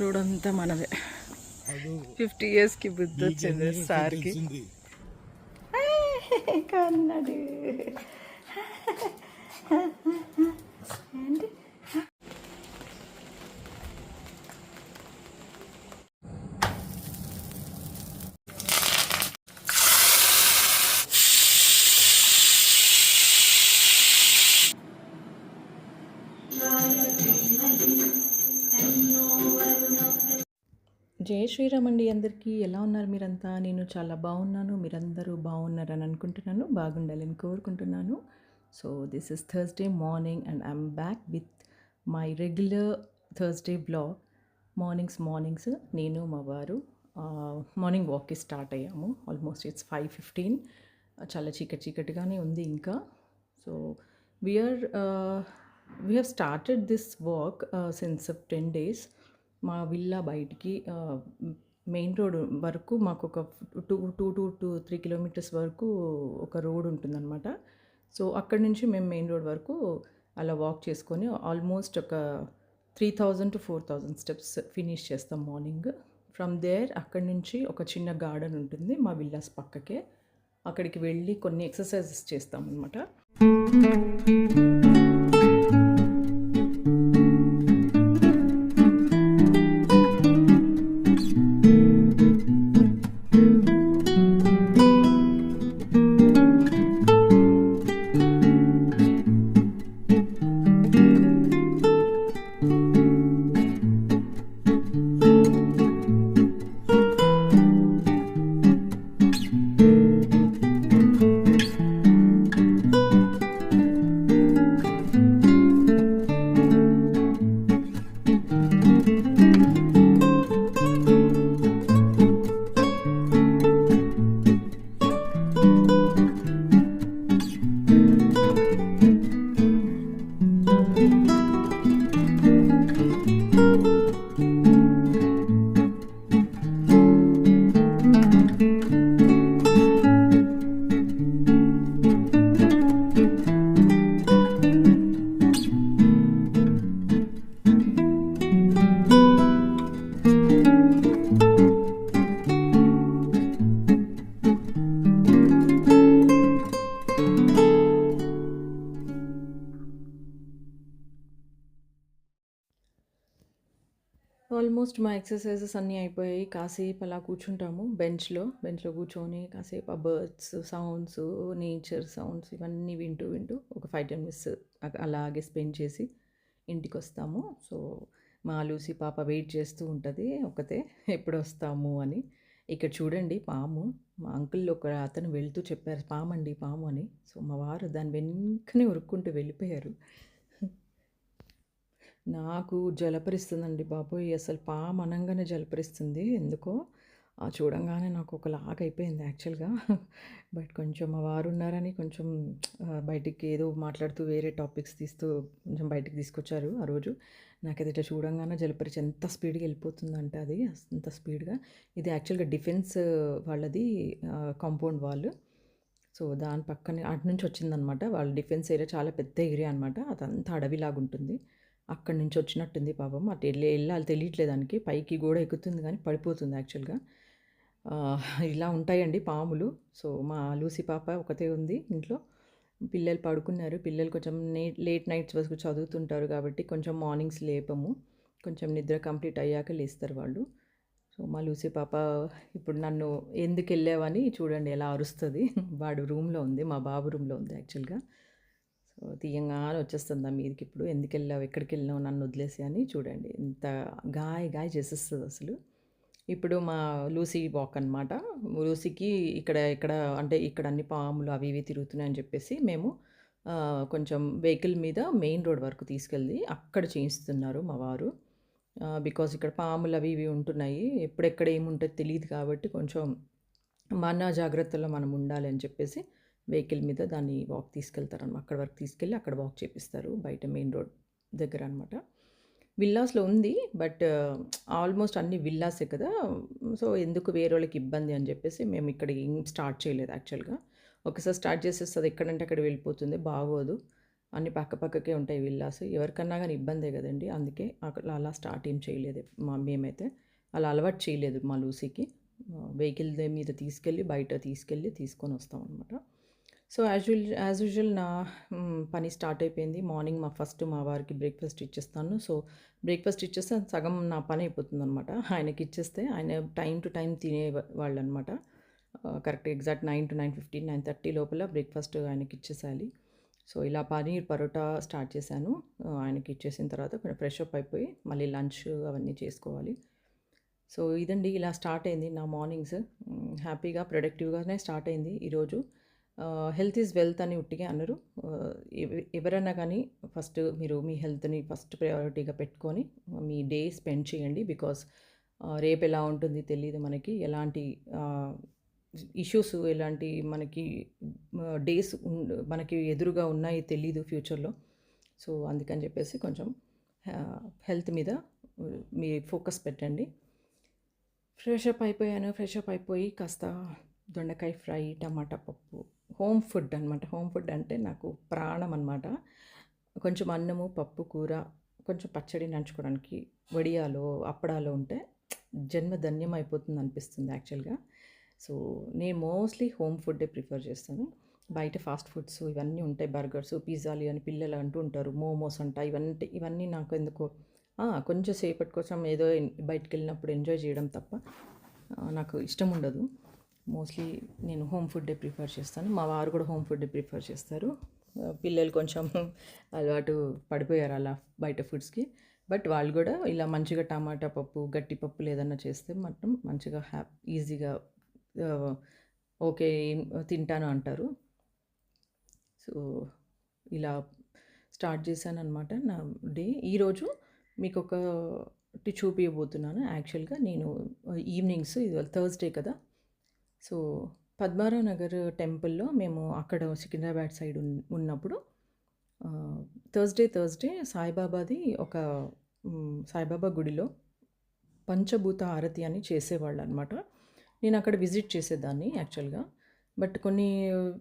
Road అంతా మనదే. 50 ఇయర్స్కి బుద్ధి వచ్చింది సార్కి. కన్నాడు ఏంటి జై శ్రీరామ్ అండి. అందరికీ ఎలా ఉన్నారు మీరంతా? నేను చాలా బాగున్నాను. మీరందరూ బాగున్నారని అనుకుంటున్నాను, బాగుండాలని కోరుకుంటున్నాను. So this is Thursday morning and I'm back with my regular Thursday blog. Mornings నేను మా వారు మార్నింగ్ వాక్కి స్టార్ట్ అయ్యాము. Almost it's 5:15. చాలా చీకటిగానే ఉంది ఇంకా. So we're we have started this walk since 10 days. మా విల్లా బయటికి మెయిన్ రోడ్ వరకు మాకు ఒక 2 to 3 kilometers వరకు ఒక రోడ్ ఉంటుందన్నమాట. సో అక్కడి నుంచి మేము మెయిన్ రోడ్ వరకు అలా వాక్ చేసుకొని ఆల్మోస్ట్ ఒక 3000 to 4000 స్టెప్స్ ఫినిష్ చేస్తాం మార్నింగ్. ఫ్రమ్ దేర్ అక్కడి నుంచి ఒక చిన్న గార్డెన్ ఉంటుంది మా విల్లాస్ పక్కకే. అక్కడికి వెళ్ళి కొన్ని ఎక్సర్సైజెస్ చేస్తాం అన్నమాట. ఆల్మోస్ట్ మా ఎక్సర్సైజెస్ అన్నీ అయిపోయాయి. కాసేపు అలా కూర్చుంటాము బెంచ్లో కూర్చొని కాసేపు ఆ బర్డ్స్ సౌండ్స్, నేచర్ సౌండ్స్ ఇవన్నీ వింటూ ఒక 5-10 minutes అలాగే స్పెండ్ చేసి ఇంటికి వస్తాము. సో మా లూసీ పాప వెయిట్ చేస్తూ ఉంటుంది ఒకతే, ఎప్పుడు వస్తాము అని. ఇక్కడ చూడండి పాము. మా అంకుల్ ఒక అతను వెళ్తూ చెప్పారు పాము అని. సో మా వారు దాని వెనుకనే ఉరుక్కుంటూ వెళ్ళిపోయారు. నాకు జలపరిస్తుందండి బాబోయ్! అసలు పాము అనంగానే జలపరిస్తుంది ఎందుకో. చూడంగానే నాకు ఒకలాగా అయిపోయింది యాక్చువల్‌గా. బట్ కొంచెం మా వారు ఉన్నారని కొంచెం బయటికి ఏదో మాట్లాడుతూ వేరే టాపిక్స్ తీస్తూ కొంచెం బయటికి తీసుకొచ్చారు ఆ రోజు. నాకైతే ఇట్లా చూడంగానే జలపరిచి ఎంత స్పీడ్‌గా వెళ్ళిపోతుందంటే అది అంత స్పీడ్‌గా. ఇది యాక్చువల్‌గా డిఫెన్స్ వాళ్ళది కాంపౌండ్ వాల్. సో దాని పక్కనే అటు నుంచి వచ్చిందనమాట. వాళ్ళ డిఫెన్స్ ఏరియా చాలా పెద్ద ఏరియా అనమాట. అదంతా అడవిలాగుంటుంది. అక్కడి నుంచి వచ్చినట్టుంది పాపం. అటు వెళ్ళాలి తెలియట్లేదు దానికి. పైకి గోడ ఎక్కుతుంది కానీ పడిపోతుంది యాక్చువల్‌గా. ఇలా ఉంటాయండి పాములు. సో మా లూసీ పాప ఒకతే ఉంది ఇంట్లో. పిల్లలు పడుకున్నారు. పిల్లలు కొంచెం లేట్ నైట్స్ వరకు చదువుతుంటారు కాబట్టి కొంచెం మార్నింగ్స్ లేపము. కొంచెం నిద్ర కంప్లీట్ అయ్యాక లేస్తారు వాళ్ళు. సో మా లూసీ పాప ఇప్పుడు నన్ను ఎందుకెళ్ళావని చూడండి ఎలా అరుస్తుంది. వాడు రూమ్‌లో ఉంది. మా బాబు రూమ్‌లో ఉంది యాక్చువల్‌గా. సో తీయంగానే వచ్చేస్తుంది నా మీదకి ఇప్పుడు. ఎందుకెళ్ళావు? ఎక్కడికెళ్ళావు? నన్ను వదిలేసి అని చూడండి. ఎంత గాయ చేసేస్తది అసలు. ఇప్పుడు మా లూసీ వాక్ అనమాట. లూసీకి ఇక్కడ అంటే ఇక్కడ అన్ని పాములు అవి ఇవి తిరుగుతున్నాయని చెప్పేసి మేము కొంచెం వెహికల్ మీద మెయిన్ రోడ్ వరకు తీసుకెళ్ళి అక్కడ చేయిస్తున్నారు మా వారు. బికాజ్ ఇక్కడ పాములు అవి ఇవి ఉంటున్నాయి. ఎప్పుడెక్కడ ఏముంటదో తెలీదు కాబట్టి కొంచెం మన జాగ్రత్తలో మనం ఉండాలి అని చెప్పేసి వెహికల్ మీద దాన్ని వాక్ తీసుకెళ్తారనమాట. అక్కడి వరకు తీసుకెళ్ళి అక్కడ వాక్ చేపిస్తారు బయట మెయిన్ రోడ్ దగ్గర అనమాట. విల్లాస్‌లో ఉంది. బట్ ఆల్మోస్ట్ అన్ని విల్లాసే కదా! సో ఎందుకు వేరోళ్ళకి ఇబ్బంది అని చెప్పేసి మేము ఇక్కడ ఏం స్టార్ట్ చేయలేదు యాక్చువల్‌గా. ఒకసారి స్టార్ట్ చేసేస్తే అది ఎక్కడంటే అక్కడ వెళ్ళిపోతుంది. బాగోదు. అన్నీ పక్కపక్కకే ఉంటాయి విల్లాస్. ఎవరికన్నా గానీ ఇబ్బందే గదండీ! అందుకే అలా స్టార్ట్ ఏం చేయలేదు మేమైతే. అలా అలవాటు చేయలేదు మా లూసీకి. వెహికల్ మీద తీసుకెళ్ళి, బయట తీసుకొనొస్తామనమాట. సో, యాజ్ యూజువల్ నా పని స్టార్ట్ అయిపోయింది. మార్నింగ్ మా వారికి బ్రేక్‌ఫాస్ట్ ఇచ్చేస్తాను. సో, బ్రేక్‌ఫాస్ట్ ఇచ్చేస్తే సగం నా పని అయిపోతుందనమాట. ఆయనకిచ్చేస్తే ఆయన టైమ్ టు టైమ్ వాళ్ళనమాట. కరెక్ట్ ఎగ్జాక్ట్ 9-9:15, 9:30 లోపల బ్రేక్‌ఫాస్ట్ ఆయనకిచ్చేసేయాలి. సో, ఇలా పనీర్ పరోటా స్టార్ట్ చేశాను. ఆయనకిచ్చేసిన తర్వాత కొంచెం ఫ్రెష్ అప్ అయిపోయి, మళ్ళీ లంచ్ అవన్నీ చేసుకోవాలి. సో, ఇదండి ఇలా స్టార్ట్ అయింది నా మార్నింగ్స్. హ్యాపీగా, ప్రొడక్టివ్‌గానే స్టార్ట్ అయింది ఈరోజు. హెల్త్ ఈజ్ వెల్త్ అని ఉట్టిగే అనరు. ఎవరైనా కానీ ఫస్ట్ మీరు మీ హెల్త్‌ని ఫస్ట్ ప్రయారిటీగా పెట్టుకొని మీ డే స్పెండ్ చేయండి. బికాజ్ రేపెలా ఉంటుంది తెలీదు మనకి. ఎలాంటి ఇష్యూస్, ఎలాంటి మనకి డేస్ మనకి ఎదురుగా ఉన్నాయి తెలీదు ఫ్యూచర్‌లో. సో, అందుకని చెప్పేసి కొంచెం హెల్త్ మీద మీ ఫోకస్ పెట్టండి. ఫ్రెష్ అప్ అయిపోయి కాస్త దొండకాయ ఫ్రై, టమాటా పప్పు, హోమ్ ఫుడ్ అనమాట. హోమ్ ఫుడ్ అంటే నాకు ప్రాణం అనమాట. కొంచెం అన్నము, పప్పు, కూర, కొంచెం పచ్చడి నంచుకోవడానికి వడియాలో, అప్పడాలో ఉంటే జన్మధన్యం అయిపోతుంది అనిపిస్తుంది యాక్చువల్‌గా. సో, నేను మోస్ట్‌లీ హోమ్ ఫుడ్డే ప్రిఫర్ చేస్తాను. బయట ఫాస్ట్ ఫుడ్స్ ఇవన్నీ ఉంటాయి. బర్గర్స్, పిజ్జాలు అని పిల్లలు అంటూ ఉంటారు. మోమోస్ అంట ఇవన్నీ నాకు ఎందుకో కొంచెం సేపటి కోసం ఏదో బయటికెళ్ళినప్పుడు ఎంజాయ్ చేయడం తప్ప నాకు ఇష్టం ఉండదు. మోస్ట్‌లీ నేను హోమ్ ఫుడ్డే ప్రిఫర్ చేస్తాను. మా వారు కూడా హోమ్ ఫుడ్డే ప్రిఫర్ చేస్తారు. పిల్లలు కొంచెం అలవాటు పడిపోయారు అలా బయట ఫుడ్స్‌కి. బట్ వాళ్ళు కూడా ఇలా మంచిగా టమాటా పప్పు, గట్టి పప్పులు ఏదన్నా చేస్తే మాత్రం మంచిగా ఈజీగా ఆహ్, ఓకే తింటాను అంటారు. సో, ఇలా స్టార్ట్ చేశాననమాట నా డే. ఈరోజు మీకొకటి చూపియబోతున్నాను. యాక్చువల్‌గా నేను ఈవినింగ్స్ ఇవాళ థర్స్‌డే కదా! సో, పద్మారావు నగర్ టెంపుల్‌లో మేము అక్కడ సికింద్రాబాద్ సైడ్ ఉన్నప్పుడు థర్స్‌డే సాయిబాబాది ఒక సాయిబాబా గుడిలో పంచభూత హారతి అని చేసేవాళ్ళనమాట. నేనక్కడ విజిట్ చేసేదాన్ని యాక్చువల్‌గా. బట్ కొన్ని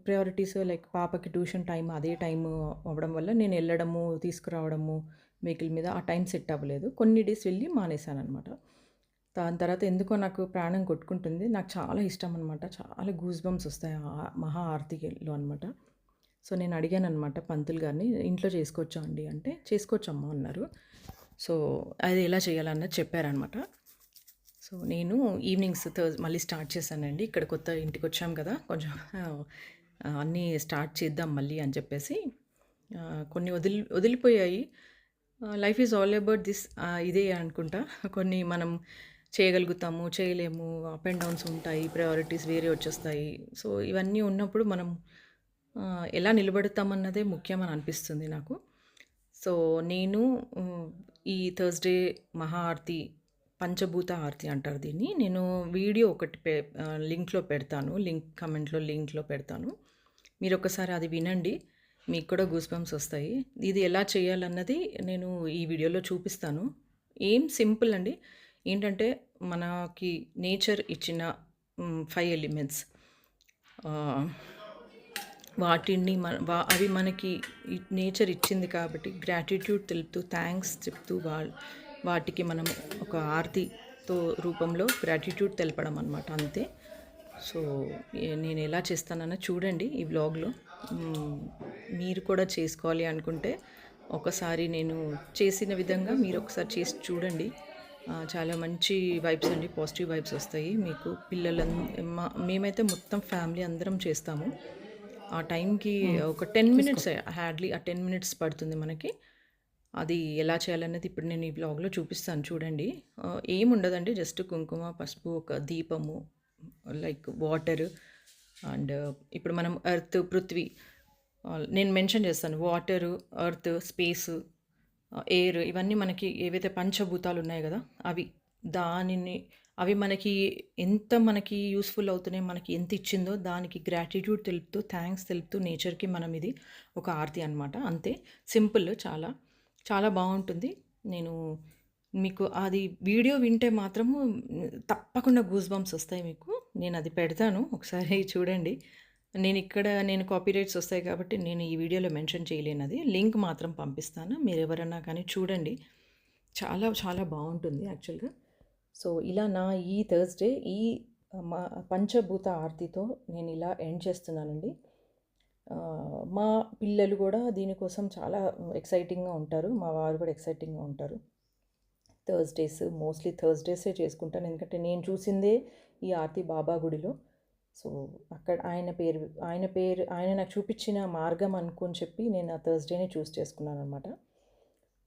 ప్రయారిటీస్ లైక్ పాపకి ట్యూషన్ టైమ్ అదే టైము అవ్వడం వల్ల నేను ఎళ్ళడము, తీసుకురావడము వెహికల్ మీద ఆ టైం సెట్ అవ్వలేదు. కొన్ని డేస్ వెళ్ళి మానేశాననమాట. దాని తర్వాత ఎందుకో నాకు ప్రాణం కొట్టుకుంటుంది. నాకు చాలా ఇష్టం అనమాట. చాలా గూస్ బంప్స్ వస్తాయి మహా ఆరతిలో అనమాట. సో, నేను అడిగాననమాట పంతులు గారిని, "ఇంట్లో చేసుకోవచ్చా అండి?" అంటే, "చేసుకోవచ్చమ్మా" అన్నారు. సో, అది ఎలా చేయాలన్నది చెప్పారనమాట. సో, నేను ఈవినింగ్స్ మళ్ళీ స్టార్ట్ చేశానండి. ఇక్కడ కొత్త ఇంటికొచ్చాం కదా! కొంచెం అన్నీ స్టార్ట్ చేద్దాం మళ్ళీ అని చెప్పేసి కొన్ని వదిలిపోయాయి. Life is all about this ఇదే అనుకుంటా. కొన్ని మనం చేయగలుగుతాము, చేయలేము, అప్ అండ్ డౌన్స్ ఉంటాయి, ప్రయారిటీస్ వేరే వచ్చేస్తాయి. సో, ఇవన్నీ ఉన్నప్పుడు మనం ఎలా నిలబడతామన్నదే ముఖ్యమని అనిపిస్తుంది నాకు. సో, నేను ఈ థర్స్‌డే మహా ఆరతి, పంచభూత ఆరతి అంటారు దీన్ని. నేను వీడియో ఒకటి లింక్‌లో పెడతాను. లింక్‌లో పెడతాను. మీరొకసారి అది వినండి. మీకు కూడా గూస్ బంప్స్ వస్తాయి. ఇది ఎలా చేయాలన్నది నేను ఈ వీడియోలో చూపిస్తాను. ఏం సింపుల్ అండి. ఏంటంటే మనకి నేచర్ ఇచ్చిన 5 ఎలిమెంట్స్ ఆహ్, వాటిని అవి మనకి నేచర్ ఇచ్చింది కాబట్టి గ్రాటిట్యూడ్ తెలుపుతూ, థాంక్స్ చెప్తూ వాటికి మనం ఒక ఆరతితో రూపంలో గ్రాటిట్యూడ్ తెలపడం అనమాట అంతే. సో, నేను ఎలా చేస్తానన్నది చూడండి ఈ వ్లాగ్‌లో. మీరు కూడా చేసుకోవాలి అనుకుంటే ఒకసారి నేను చేసిన విధంగా మీరు ఒకసారి చేసి చూడండి. చాలా మంచి వైబ్స్ అండి. పాజిటివ్ వైబ్స్ వస్తాయి మీకు. మేమైతే మొత్తం ఫ్యామిలీ అందరం చేస్తాము. ఆ టైంకి ఒక 10 మినిట్స్ హార్డ్‌లీ ఆ 10 మినిట్స్ పడుతుంది మనకి. అది ఎలా చేయాలనేది ఇప్పుడు నేను ఈ వ్లాగ్‌లో చూపిస్తాను చూడండి. ఏముండదండి, జస్ట్ కుంకుమ, పసుపు, ఒక దీపము, లైక్ వాటర్ అండ్ ఇప్పుడు మనం పృథ్వీ నేను మెన్షన్ చేస్తాను. వాటరు, ఎర్త్, స్పేసు, ఎయిర్ ఇవన్నీ మనకి ఏవైతే పంచభూతాలు ఉన్నాయి గదా! అవి మనకి యూజ్‌ఫుల్ అవుతున్నాయి, మనకి ఎంత ఇచ్చిందో దానికి గ్రాటిట్యూడ్ తెలుపుతూ, థాంక్స్ తెలుపుతూ నేచర్‌కి మనం ఇది ఒక ఆరతి అనమాట. అంతే సింపుల్ చాలా. చాలా బావుంటుంది. నేను మీకు అది వీడియో వింటే మాత్రము తప్పకుండా గూస్ బంప్స్ వస్తాయి మీకు. నేనది పెడతాను. ఒకసారి చూడండి. నేను కాపీరైట్స్ వస్తాయి కాబట్టి నేను ఈ వీడియోలో మెన్షన్ చేయలేనది. లింక్ మాత్రం పంపిస్తాను. మీరెవరన్నా కానీ చూడండి. చాలా చాలా బావుంటుంది యాక్చువల్‌గా. సో, ఇలా నా ఈ థర్స్‌డే ఈ మా పంచభూత ఆరతితో నేనిలా ఎండ్ చేస్తున్నానండి. మా పిల్లలు గూడా దీనికోసం చాలా ఎక్సైటింగ్‌గా ఉంటారు. మా వారు కూడా ఎక్సైటింగ్‌గా ఉంటారు. మోస్ట్‌లీ థర్స్‌డేసే చేసుకుంటాను. ఎందుకంటే నేను చూసిందే ఈ ఆర్తి బాబా గుడిలో. సో, అక్కడ ఆయన నాకు చూపిచ్చిన మార్గం అనుకోని చెప్పి నేను ఆ థర్స్‌డేనే చూజ్ చేసుకున్నాననమాట.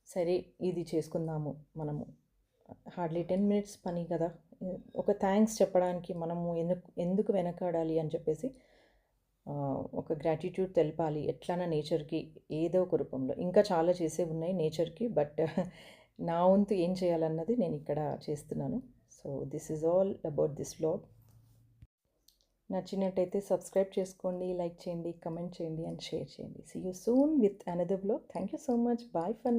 సరే ఇది చేసుకుందాము మనము. హార్డ్‌లీ 10 మినిట్స్ పని కదా! ఒక థాంక్స్ చెప్పడానికి మనము ఎందుకు వెనకాడాలి అని చెప్పేసి ఒక గ్రాటిట్యూడ్ తెలపాలి. ఎట్లైనా నేచర్‌కి ఏదో ఒక రూపంలో. ఇంకా చాలా చేసేవున్నాయి నేచర్‌కి. బట్ నా వంతు ఏం చేయాలన్నది నేనిక్కడ చేస్తున్నాను. So, this is all about this vlog. నచ్చినట్టయితే సబ్స్క్రైబ్ చేసుకోండి, లైక్ చేయండి, కమెంట్ చేయండి అండ్ షేర్ చేయండి. See you soon with another vlog. Thank you so much. Bye for